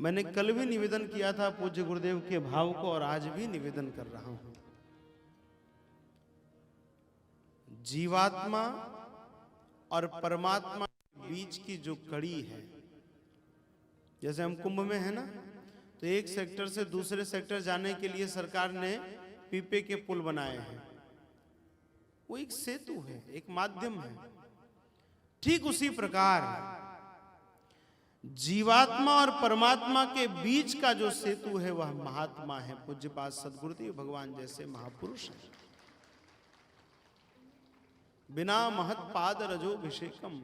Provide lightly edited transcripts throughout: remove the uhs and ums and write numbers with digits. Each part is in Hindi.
मैंने कल भी निवेदन किया था पूज्य गुरुदेव के भाव को और आज भी निवेदन कर रहा हूं। जीवात्मा और परमात्मा के बीच की जो कड़ी है, जैसे हम कुंभ में है ना, तो एक सेक्टर से दूसरे सेक्टर जाने के लिए सरकार ने पीपे के पुल बनाए हैं। वो एक सेतु है, एक माध्यम है। ठीक उसी प्रकार जीवात्मा और परमात्मा के बीच का जो सेतु है वह महात्मा है, पूज्यपाद सद्गुरुदेव भगवान जैसे महापुरुष हैं। बिना महत्पाद रजोभिषेकम,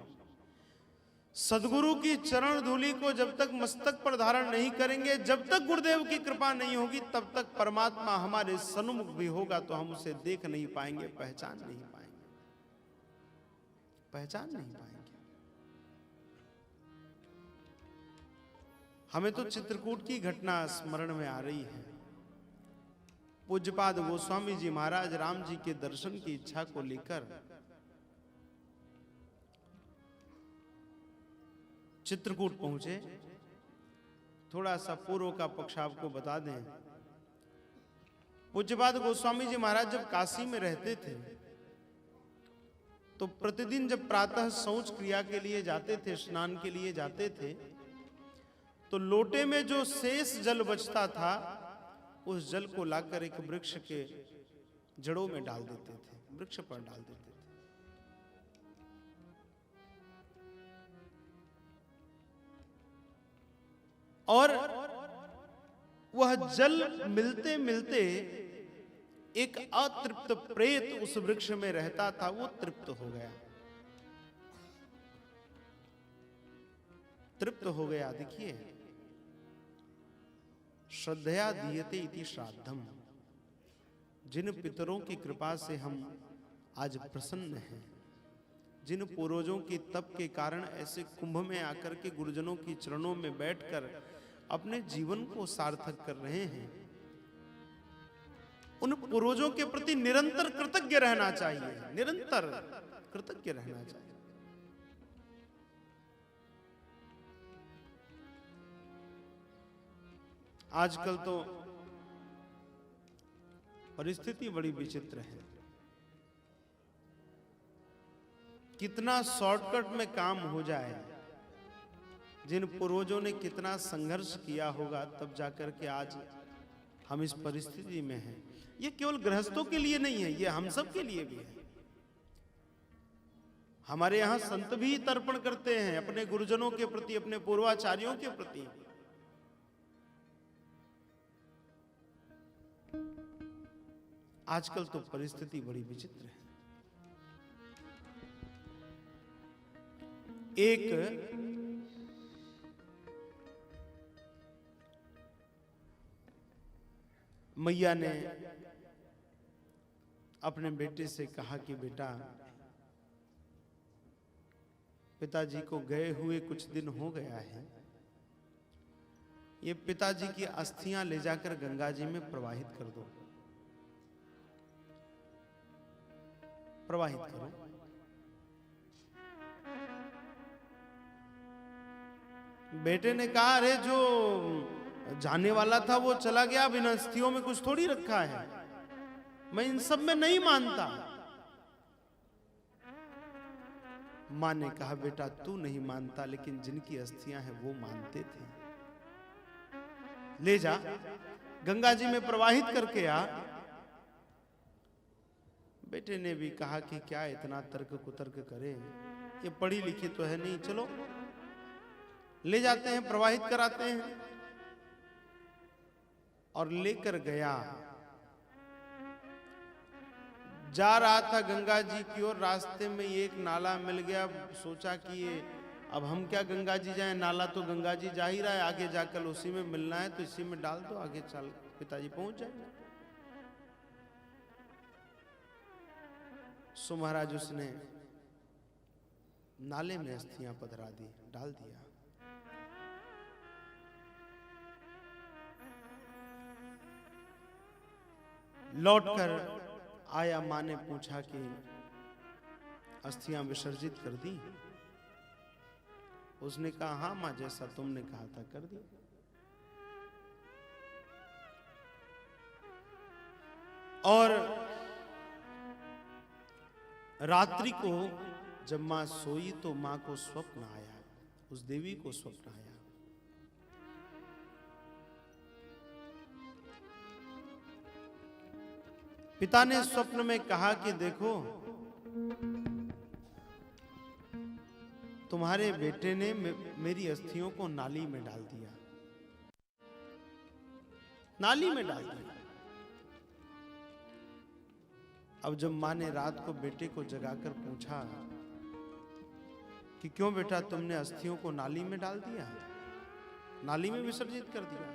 सदगुरु की चरण धूलि को जब तक मस्तक पर धारण नहीं करेंगे, जब तक गुरुदेव की कृपा नहीं होगी, तब तक परमात्मा हमारे सन्मुख भी होगा तो हम उसे देख नहीं पाएंगे, पहचान नहीं पाएंगे, पहचान नहीं पाएंगे। हमें तो चित्रकूट की घटना स्मरण में आ रही है। पूज्यपाद गोस्वामी जी महाराज राम जी के दर्शन की इच्छा को लेकर चित्रकूट पहुंचे। थोड़ा सा पूर्व का पक्ष आपको बता दें। पूज्यपाद गोस्वामी जी महाराज जब काशी में रहते थे तो प्रतिदिन जब प्रातः शौच क्रिया के लिए जाते थे, स्नान के लिए जाते थे, तो लोटे में जो शेष जल बचता था उस जल को लाकर एक वृक्ष के जड़ों में डाल देते थे, वृक्ष पर डाल देते थे। और वह जल मिलते मिलते एक अतृप्त प्रेत उस वृक्ष में रहता था, वो तृप्त हो गया, तृप्त हो गया। देखिए, श्रद्धया दीयते इति श्राद्धम, जिन पितरों की कृपा से हम आज प्रसन्न हैं, जिन पूर्वजों की तप के कारण ऐसे कुंभ में आकर के गुरुजनों की चरणों में बैठकर अपने जीवन को सार्थक कर रहे हैं, उन पूर्वजों के प्रति निरंतर कृतज्ञ रहना चाहिए, निरंतर कृतज्ञ रहना चाहिए। आजकल तो परिस्थिति बड़ी विचित्र है। कितना शॉर्टकट में काम हो जाए, जिन पूर्वजों ने कितना संघर्ष किया होगा तब जाकर के आज हम इस परिस्थिति में हैं। ये केवल गृहस्थों के लिए नहीं है, ये हम सब के लिए भी है। हमारे यहां संत भी तर्पण करते हैं अपने गुरुजनों के प्रति, अपने पूर्वाचार्यों के प्रति। आजकल तो परिस्थिति बड़ी विचित्र है। एक मैया ने अपने बेटे से कहा कि बेटा, पिताजी को गए हुए कुछ दिन हो गया है, ये पिताजी की अस्थियां ले जाकर गंगा जी में प्रवाहित कर दो, प्रवाहित करो। बेटे ने कहा, अरे जो जाने वाला था वो चला गया, अब इन अस्थियों में कुछ थोड़ी रखा है, मैं इन सब में नहीं मानता। मां ने कहा, बेटा तू नहीं मानता, लेकिन जिनकी अस्थियां हैं वो मानते थे, ले जा गंगा जी में प्रवाहित करके आ। बेटे ने भी कहा कि क्या इतना तर्क कुतर्क करे, ये पढ़ी लिखी तो है नहीं, चलो ले जाते हैं, प्रवाहित कराते हैं। और लेकर गया, जा रहा था गंगा जी की ओर, रास्ते में एक नाला मिल गया। सोचा कि ये अब हम क्या गंगा जी जाएं, नाला तो गंगा जी जा ही रहा है, आगे जाकर उसी में मिलना है, तो इसी में डाल दो, आगे चल पिताजी पहुंच जाएंगे। सो महाराज उसने नाले में अस्थियां पधरा दी, डाल दिया। लौटकर आया, मां ने पूछा कि अस्थियां विसर्जित कर दी? उसने कहा, हाँ मां, जैसा तुमने कहा था कर दी। और रात्रि को जब मां सोई तो मां को स्वप्न आया, उस देवी को स्वप्न आया। पिता ने स्वप्न में कहा कि देखो, तुम्हारे बेटे ने मेरी अस्थियों को नाली में डाल दिया, नाली में डाल दिया। अब जब मां ने रात को बेटे को जगाकर पूछा कि क्यों बेटा तुमने अस्थियों को नाली में डाल दिया, नाली में विसर्जित कर दिया,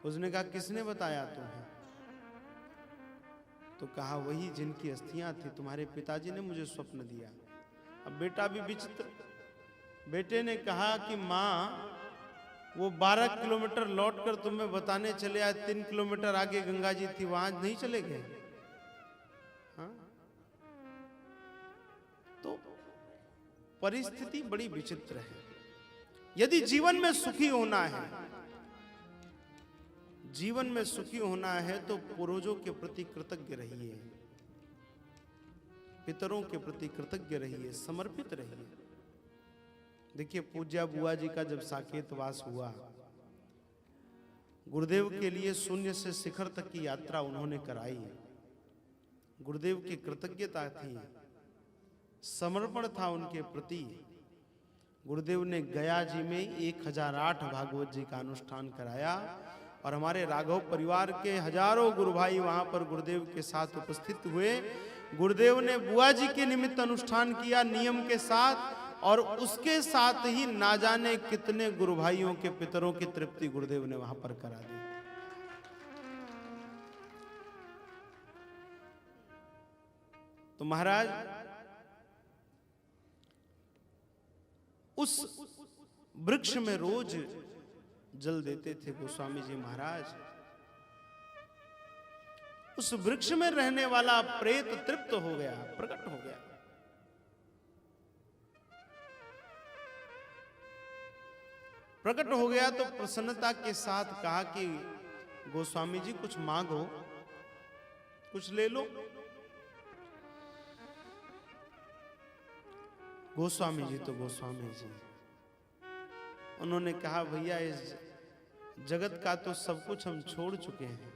उसने कहा किसने बताया तुम्हें? तो कहा वही जिनकी अस्थियां थी, तुम्हारे पिताजी ने मुझे स्वप्न दिया। अब बेटा भी विचित्र, बेटे ने कहा कि मां वो 12 किलोमीटर लौटकर तुम्हें बताने चले आए, 3 किलोमीटर आगे गंगा जी थी, वहां नहीं चले गए? हाँ? तो परिस्थिति बड़ी विचित्र है। यदि जीवन में सुखी होना है, जीवन में सुखी होना है तो पूर्वजों के प्रति कृतज्ञ रहिए, पितरों के प्रति कृतज्ञ रहिए, समर्पित रहिए। देखिए पूज्या बुआ जी का जब साकेतवास हुआ, गुरुदेव के लिए शून्य से शिखर तक की यात्रा उन्होंने कराई। गुरुदेव की कृतज्ञता थी, समर्पण था उनके प्रति। गुरुदेव ने गया जी में 1008 भागवत जी का अनुष्ठान कराया और हमारे राघव परिवार के हजारों गुरु भाई वहां पर गुरुदेव के साथ उपस्थित हुए। गुरुदेव ने बुआ जी के निमित्त अनुष्ठान किया नियम के साथ, और उसके साथ ही ना जाने कितने गुरु भाइयों के पितरों की तृप्ति गुरुदेव ने वहां पर करा दी। तो महाराज उस वृक्ष में रोज जल देते थे गोस्वामी जी महाराज। उस वृक्ष में रहने वाला प्रेत तृप्त हो गया, प्रकट हो गया। प्रकट हो गया तो प्रसन्नता के साथ कहा कि गोस्वामी जी कुछ मांगो, कुछ ले लो। गोस्वामी जी तो गोस्वामी जी, उन्होंने कहा भैया इस जगत का तो सब कुछ हम छोड़ चुके हैं,